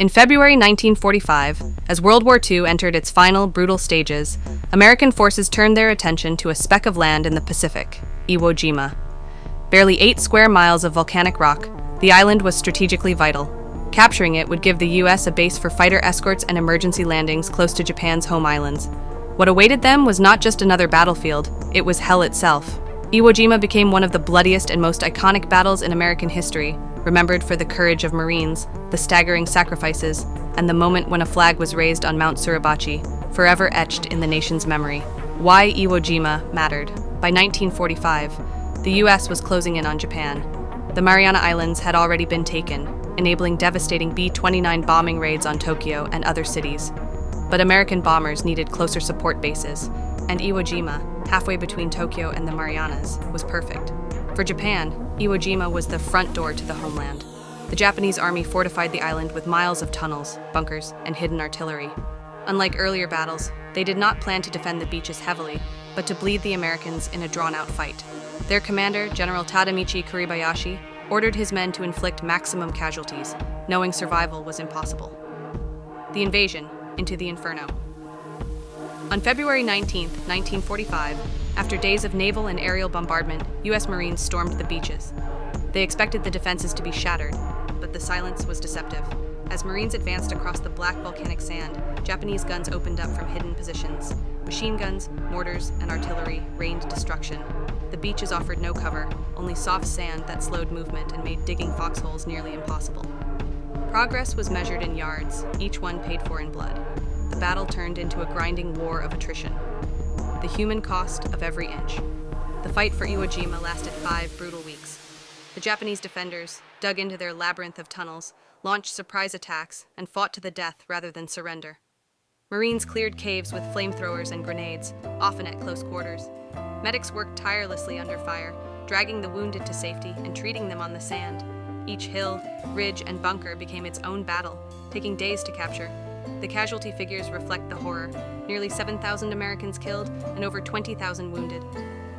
In February 1945, as World War II entered its final brutal stages, American forces turned their attention to a speck of land in the Pacific, Iwo Jima. Barely 8 square miles of volcanic rock, the island was strategically vital. Capturing it would give the U.S. a base for fighter escorts and emergency landings close to Japan's home islands. What awaited them was not just another battlefield, it was hell itself. Iwo Jima became one of the bloodiest and most iconic battles in American history, remembered for the courage of Marines, the staggering sacrifices, and the moment when a flag was raised on Mount Suribachi, forever etched in the nation's memory. Why Iwo Jima mattered. By 1945, the U.S. was closing in on Japan. The Mariana Islands had already been taken, enabling devastating B-29 bombing raids on Tokyo and other cities. But American bombers needed closer support bases, and Iwo Jima, halfway between Tokyo and the Marianas, was perfect. For Japan, Iwo Jima was the front door to the homeland. The Japanese army fortified the island with miles of tunnels, bunkers, and hidden artillery. Unlike earlier battles, they did not plan to defend the beaches heavily, but to bleed the Americans in a drawn-out fight. Their commander, General Tadamichi Kuribayashi, ordered his men to inflict maximum casualties, knowing survival was impossible. The invasion into the Inferno. On February 19, 1945, after days of naval and aerial bombardment, U.S. Marines stormed the beaches. They expected the defenses to be shattered, but the silence was deceptive. As Marines advanced across the black volcanic sand, Japanese guns opened up from hidden positions. Machine guns, mortars, and artillery rained destruction. The beaches offered no cover, only soft sand that slowed movement and made digging foxholes nearly impossible. Progress was measured in yards, each one paid for in blood. The battle turned into a grinding war of attrition. The human cost of every inch. The fight for Iwo Jima lasted 5 brutal weeks. The Japanese defenders dug into their labyrinth of tunnels, launched surprise attacks, and fought to the death rather than surrender. Marines cleared caves with flamethrowers and grenades, often at close quarters. Medics worked tirelessly under fire, dragging the wounded to safety and treating them on the sand. Each hill, ridge, and bunker became its own battle, taking days to capture. The casualty figures reflect the horror: nearly 7,000 Americans killed and over 20,000 wounded.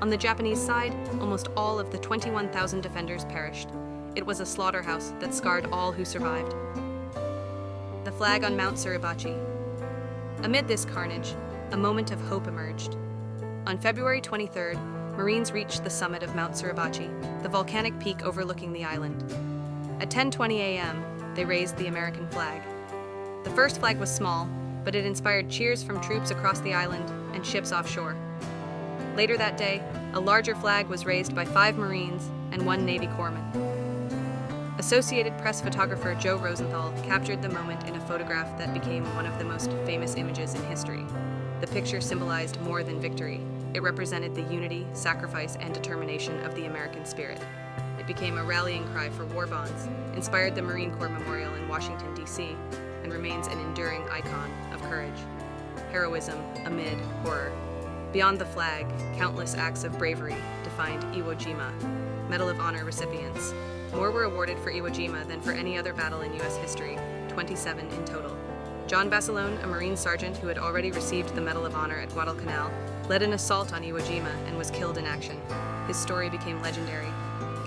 On the Japanese side, almost all of the 21,000 defenders perished. It was a slaughterhouse that scarred all who survived. The flag on Mount Suribachi. Amid this carnage, a moment of hope emerged. On February 23rd, Marines reached the summit of Mount Suribachi, the volcanic peak overlooking the island. At 10:20 a.m., they raised the American flag. The first flag was small, but it inspired cheers from troops across the island and ships offshore. Later that day, a larger flag was raised by 5 Marines and 1 Navy corpsman. Associated Press photographer Joe Rosenthal captured the moment in a photograph that became one of the most famous images in history. The picture symbolized more than victory. It represented the unity, sacrifice, and determination of the American spirit. It became a rallying cry for war bonds, inspired the Marine Corps Memorial in Washington, D.C., and remains an enduring icon of courage. Heroism amid horror. Beyond the flag, countless acts of bravery defined Iwo Jima. Medal of Honor recipients. More were awarded for Iwo Jima than for any other battle in U.S. history, 27 in total. John Basilone, a Marine sergeant who had already received the Medal of Honor at Guadalcanal, led an assault on Iwo Jima and was killed in action. His story became legendary.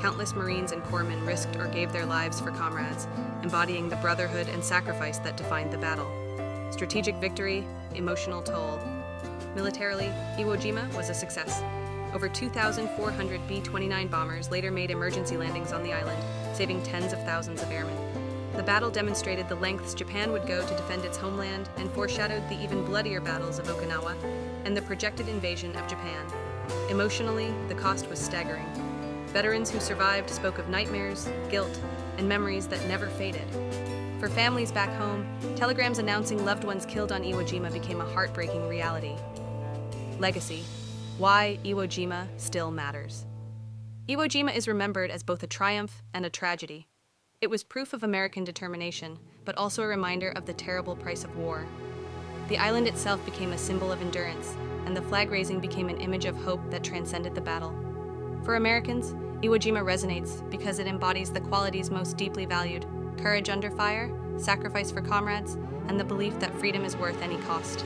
Countless Marines and corpsmen risked or gave their lives for comrades, embodying the brotherhood and sacrifice that defined the battle. Strategic victory, emotional toll. Militarily, Iwo Jima was a success. Over 2,400 B-29 bombers later made emergency landings on the island, saving tens of thousands of airmen. The battle demonstrated the lengths Japan would go to defend its homeland and foreshadowed the even bloodier battles of Okinawa and the projected invasion of Japan. Emotionally, the cost was staggering. Veterans who survived spoke of nightmares, guilt, and memories that never faded. For families back home, telegrams announcing loved ones killed on Iwo Jima became a heartbreaking reality. Legacy. Why Iwo Jima still matters. Iwo Jima is remembered as both a triumph and a tragedy. It was proof of American determination, but also a reminder of the terrible price of war. The island itself became a symbol of endurance, and the flag raising became an image of hope that transcended the battle. For Americans, Iwo Jima resonates because it embodies the qualities most deeply valued: courage under fire, sacrifice for comrades, and the belief that freedom is worth any cost.